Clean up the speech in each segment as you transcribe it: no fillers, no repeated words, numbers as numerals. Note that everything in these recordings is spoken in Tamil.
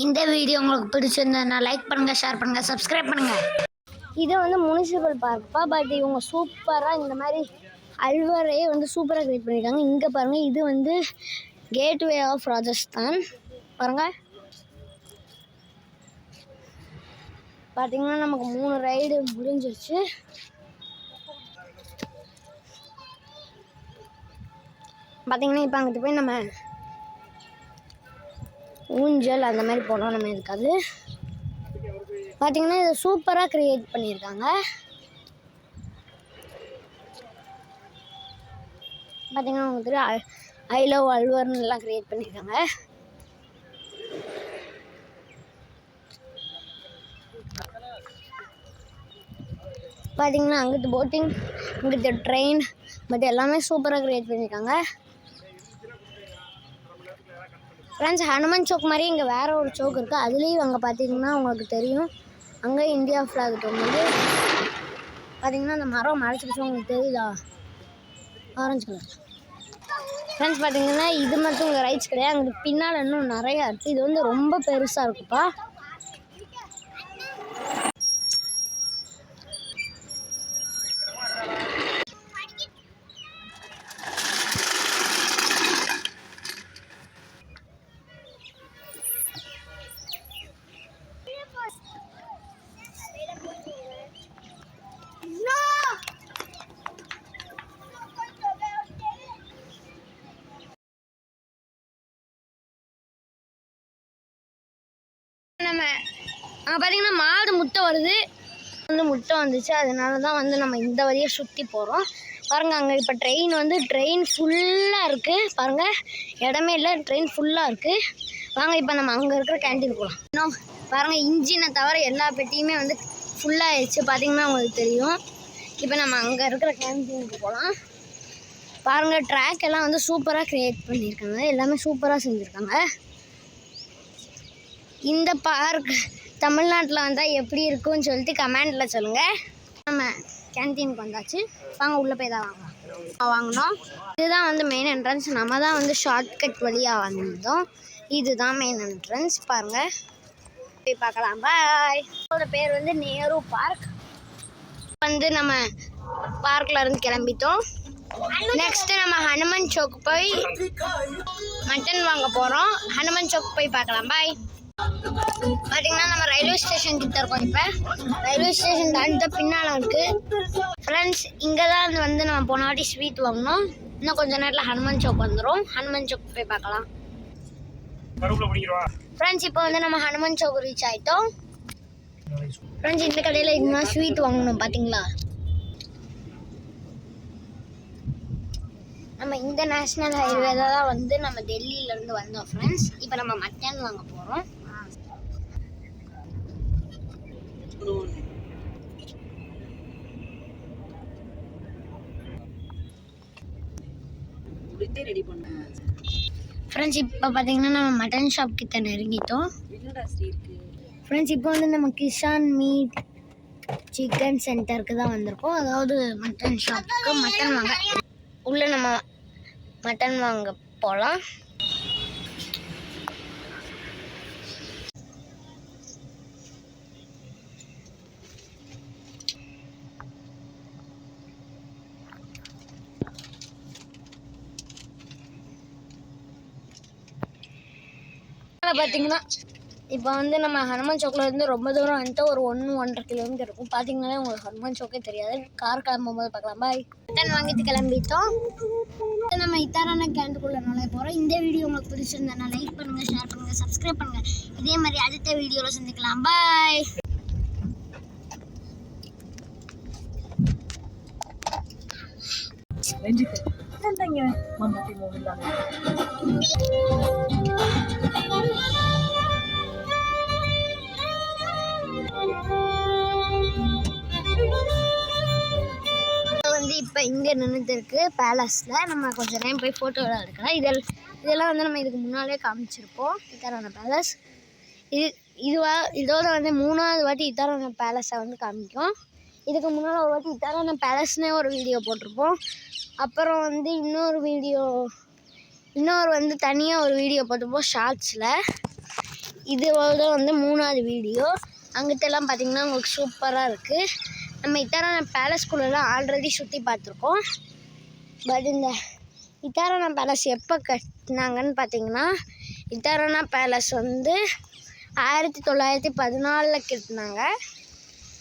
இந்த வீடியோ உங்களுக்கு பிடிச்சிருந்தா லைக் பண்ணுங்க, ஷேர் பண்ணுங்க, சப்ஸ்கிரைப் பண்ணுங்க. இது வந்து முனிசிபல் பார்க்ப்பா. பட் இவங்க சூப்பராக இந்த மாதிரி அல்வரையே வந்து சூப்பராக கிரியேட் பண்ணியிருக்காங்க. இங்கே பாருங்கள், இது வந்து கேட்வே ஆஃப் ராஜஸ்தான். பாருங்கள், பார்த்தீங்கன்னா நமக்கு 3 ரைடு முடிஞ்சிருச்சு. பார்த்தீங்கன்னா இப்போ அங்கிட்டு போய் நம்ம ஊஞ்சல் அந்த மாதிரி போனோம். நம்ம இருக்காது. பார்த்தீங்கன்னா இதை சூப்பராக க்ரியேட் பண்ணியிருக்காங்க. பார்த்தீங்கன்னா உங்களுக்கு ஐ லவ் அல்வர்னு எல்லாம் க்ரியேட் பண்ணியிருக்காங்க. பார்த்தீங்கன்னா அங்கிட்டு போட்டிங், இங்கிட்டு ட்ரெயின், பட் எல்லாமே சூப்பராக க்ரியேட் பண்ணியிருக்காங்க. ஃப்ரெண்ட்ஸ், ஹனுமன் சோக் மாதிரி இங்கே வேறு ஒரு சோக் இருக்குது. அதுலேயும் அங்கே பார்த்தீங்கன்னா உங்களுக்கு தெரியும், அங்கே இந்தியா ஃப்ளாக் தோணுது. பார்த்தீங்கன்னா அந்த மரம் மறைச்சிக்கிச்சு, உங்களுக்கு தெரியுதா? Orange colour. ஃப்ரெண்ட்ஸ், பார்த்தீங்கன்னா இது மட்டும் இங்கே ரைட்ஸ் கிடையாது, அங்கே பின்னால் இன்னும் நிறையா இருக்குது. இது வந்து ரொம்ப பெருசாக இருக்குப்பா. நம்ம பார்த்தீங்கன்னா மாடு முட்டை வருது, வந்து முட்டை வந்துச்சு. அதனால தான் வந்து நம்ம இந்த வழியை சுற்றி போகிறோம். பாருங்கள், அங்கே இப்போ ட்ரெயின் ஃபுல்லாக இருக்குது. பாருங்கள், இடமே இல்லை, ட்ரெயின் ஃபுல்லாக இருக்குது. வாங்க இப்போ நம்ம அங்கே இருக்கிற கேன்டீன் போகலாம். இன்னும் பாருங்கள், இன்ஜினை தவிர எல்லா பெட்டியுமே வந்து ஃபுல்லாக ஆயிடுச்சு. பார்த்தீங்கன்னா உங்களுக்கு தெரியும். இப்போ நம்ம அங்கே இருக்கிற கேன்டீனுக்கு போகலாம். பாருங்கள், ட்ராக் எல்லாம் வந்து சூப்பராக க்ரியேட் பண்ணியிருக்காங்க. எல்லாமே சூப்பராக செஞ்சுருக்காங்க. இந்த பார்க் தமிழ்நாட்டில் வந்தால் எப்படி இருக்குன்னு சொல்லிட்டு கமெண்டில் சொல்லுங்கள். நம்ம கேன்டீனுக்கு வந்தாச்சு. வாங்க உள்ளே போய் தான் வாங்கினோம். இதுதான் வந்து மெயின் என்ட்ரன்ஸ். நம்ம தான் வந்து ஷார்ட்கட் வழியாக வந்தோம். இதுதான் மெயின் என்ட்ரன்ஸ். பாருங்கள், போய் பார்க்கலாம். பாய். இதோட பேர் வந்து நேரு பார்க். வந்து நம்ம பார்க்கில் இருந்து கிளம்பிட்டோம். நெக்ஸ்ட்டு நம்ம ஹனுமன் சோக் போய் மட்டன் வாங்க போகிறோம். ஹனுமன் சோக் போய் பார்க்கலாம். பாய். பார்த்தீங்கன்னா நம்ம ரயில்வே ஸ்டேஷன் கிட்ட இருக்கோம். இப்போ ரயில்வே ஸ்டேஷன் தாண்டி பின்னால் இருக்குது. ஃப்ரெண்ட்ஸ், இங்கே தான் வந்து நம்ம போன வாட்டி ஸ்வீட் வாங்கினோம். இன்னும் கொஞ்சம் நேரத்தில் ஹனுமன் சோக் வந்துடும். ஹனுமன் சோக் போய் பார்க்கலாம். ஃப்ரெண்ட்ஸ், இப்போ வந்து நம்ம ஹனுமன் சோக் ரீச் ஆகிட்டோம். ஃப்ரெண்ட்ஸ், இந்த கடையில் இன்னும் ஸ்வீட் வாங்கணும். பார்த்தீங்களா, நம்ம இந்த நேஷ்னல் ஹைவே தான் வந்து நம்ம டெல்லியிலேருந்து வந்தோம். ஃப்ரெண்ட்ஸ், இப்போ நம்ம மட்டன் வாங்க போகிறோம். ஃப்ரெண்ட்ஸ், இப்போ பார்த்தீங்கன்னா நம்ம மட்டன் ஷாப் கிட்ட நெருங்கிட்டோம். ஃப்ரெண்ட்ஸ், இப்போ வந்து நம்ம கிஷான் மீட் சிக்கன் சென்டருக்கு தான் வந்திருக்கோம். அதாவது மட்டன் ஷாப்புக்கு மட்டன் வாங்க உள்ளே நம்ம மட்டன் வாங்க போகலாம். பார்த்தீங்கன்னா இப்போ வந்து நம்ம ஹனுமன் சோக்கில் இருந்து ரொம்ப தூரம் வந்துட்டு ஒரு 1-1.5 கிலோமீட்டர் இருக்கும். பார்த்தீங்கன்னா உங்களுக்கு ஹனுமன் சோக்கே தெரியாது. கார் கிளம்பும்போது பார்க்கலாம். பாய். மட்டன் வாங்கிட்டு கிளம்பிட்டோம். நம்ம இத்தாரான கேண்டுக்குள்ளே நுழைய போகிறோம். இந்த வீடியோ உங்களுக்கு பிடிச்சிருந்தா லைக் பண்ணுங்கள், ஷேர் பண்ணுங்கள், சப்ஸ்கிரைப் பண்ணுங்கள். இதே மாதிரி அடுத்த வீடியோவில் சந்திக்கலாம். பாய். வந்து இப்போ இங்கே நின்றுட்டு இருக்கு பேலஸில். நம்ம கொஞ்சம் நேரம் போய் ஃபோட்டோ எடுக்கலாம். இதெல்லாம் வந்து நம்ம இதுக்கு முன்னாலே காமிச்சிருப்போம். இத்தாரான பேலஸ் இதோட வந்து 3வது வாட்டி இத்தாரான பேலஸை வந்து காமிக்கும். இதுக்கு முன்னால் ஒரு வாட்டி இத்தாரான பேலஸ்னே ஒரு வீடியோ போட்டிருப்போம். அப்புறம் வந்து இன்னொரு வந்து தனியாக ஒரு வீடியோ போட்டிருப்போம் ஷார்ட்ஸில். தான் வந்து 3வது வீடியோ. அங்கிட்டெல்லாம் பார்த்திங்கன்னா உங்களுக்கு சூப்பராக இருக்குது. நம்ம இத்தாரானா பேலஸ்குள்ளெல்லாம் ஆல்ரெடி சுற்றி பார்த்துருக்கோம். பட் இந்த இத்தாரானா பேலஸ் எப்போ கட்டினாங்கன்னு பார்த்தீங்கன்னா, இத்தாரானா பேலஸ் வந்து 1914 கட்டினாங்க.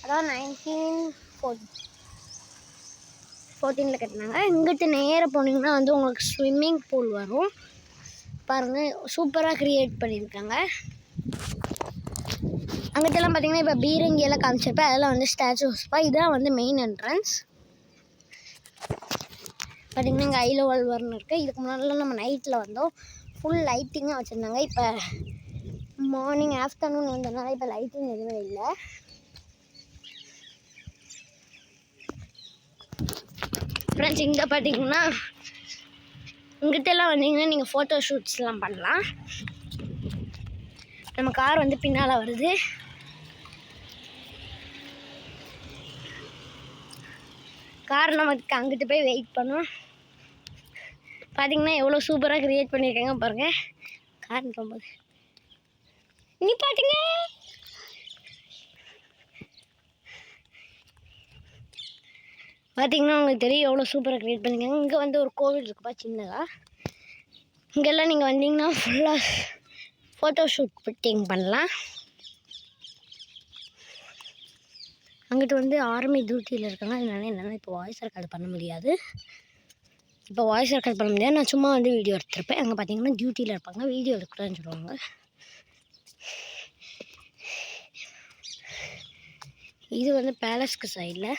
அதாவது 1914 கட்டினாங்க. இங்கிட்டு நேராக போனீங்கன்னா வந்து உங்களுக்கு ஸ்விம்மிங் பூல் வரும். பாருங்கள், சூப்பராக க்ரியேட் பண்ணியிருக்காங்க. அங்கிட்டெல்லாம் பார்த்தீங்கன்னா இப்போ பீரங்கியெல்லாம் காமிச்சிருப்பேன், அதெல்லாம் வந்து ஸ்டாச்சுஸ்ப்பா. இதுதான் வந்து மெயின் என்ட்ரன்ஸ். பார்த்திங்கன்னா இங்கே ஐலோ வல்வர்னு இருக்குது. இதுக்கு முன்னாடிலாம் நம்ம நைட்டில் வந்தோம், ஃபுல் லைட்டிங்காக வச்சுருந்தாங்க. இப்போ மார்னிங் ஆஃப்டர்நூன் வந்ததுனால இப்போ லைட்டிங் எதுவுமே இல்லை. ஃப்ரெண்ட்ஸ், இங்கே பார்த்தீங்கன்னா இங்கிட்டெல்லாம் வந்தீங்கன்னா நீங்கள் ஃபோட்டோ ஷூட்ஸ்லாம் பண்ணலாம். நம்ம கார் வந்து பின்னால் வருது. கார் நமக்கு அங்கிட்டு போய் வெயிட் பண்ணும். பார்த்தீங்கன்னா எவ்வளோ சூப்பராக க்ரியேட் பண்ணியிருக்காங்க பாருங்கள். கார் போகும்போது நீ பாட்டுங்க. பார்த்தீங்கன்னா உங்களுக்கு தெரியும் எவ்வளோ சூப்பராக க்ரியேட் பண்ணியிருக்காங்க. இங்கே வந்து ஒரு கோவில் இருக்குப்பா சின்னதாக. இங்கெல்லாம் நீங்கள் வந்தீங்கன்னா ஃபுல்லாக ஃபோட்டோ ஷூட்டிங் பண்ணலாம். அங்கிட்டு வந்து ஆர்மி டியூட்டியில் இருக்காங்க. அதனால என்னால் இப்போ வாய்ஸ் ரெக்கார்டு பண்ண முடியாது. நான் சும்மா வந்து வீடியோ எடுத்துருப்பேன். அங்கே பார்த்தீங்கன்னா டியூட்டியில் இருப்பாங்க, வீடியோ எடுக்கலான்னு சொல்லுவாங்க. இது வந்து பேலஸ்க்கு சைடில்.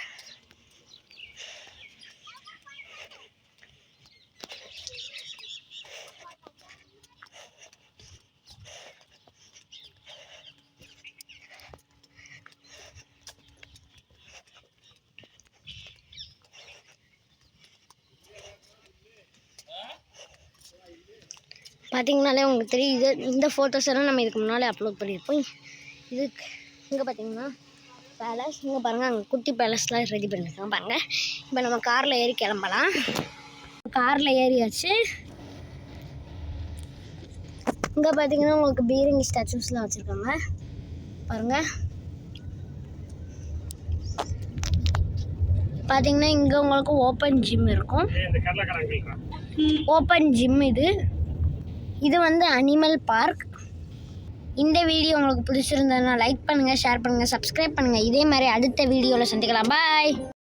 பார்த்தீங்கனாலே உங்களுக்கு தெரியும், இந்த ஃபோட்டோஸ் எல்லாம் நம்ம இதுக்கு முன்னாலே அப்லோட் பண்ணியிருப்போம். இதுக்கு இங்கே பார்த்தீங்கன்னா பேலஸ். இங்கே பாருங்கள், அங்கே குட்டி பேலஸ்லாம் ரெடி பண்ணியிருக்காங்க பாருங்கள். இப்போ நம்ம காரில் ஏறி கிளம்பலாம். காரில் ஏறியாச்சு. இங்கே பார்த்தீங்கன்னா உங்களுக்கு பீரங்கி ஸ்டாச்சுஸ்லாம் வச்சுருக்காங்க பாருங்கள். பார்த்தீங்கன்னா இங்கே உங்களுக்கு ஓப்பன் ஜிம் இருக்கும். ஓப்பன் ஜிம் இது வந்து அனிமல் பார்க். இந்த வீடியோ உங்களுக்கு பிடிச்சிருந்ததுன்னா லைக் பண்ணுங்கள், ஷேர் பண்ணுங்கள், சப்ஸ்கிரைப் பண்ணுங்கள். இதே மாதிரி அடுத்த வீடியோவில் சந்திக்கலாம். பாய்.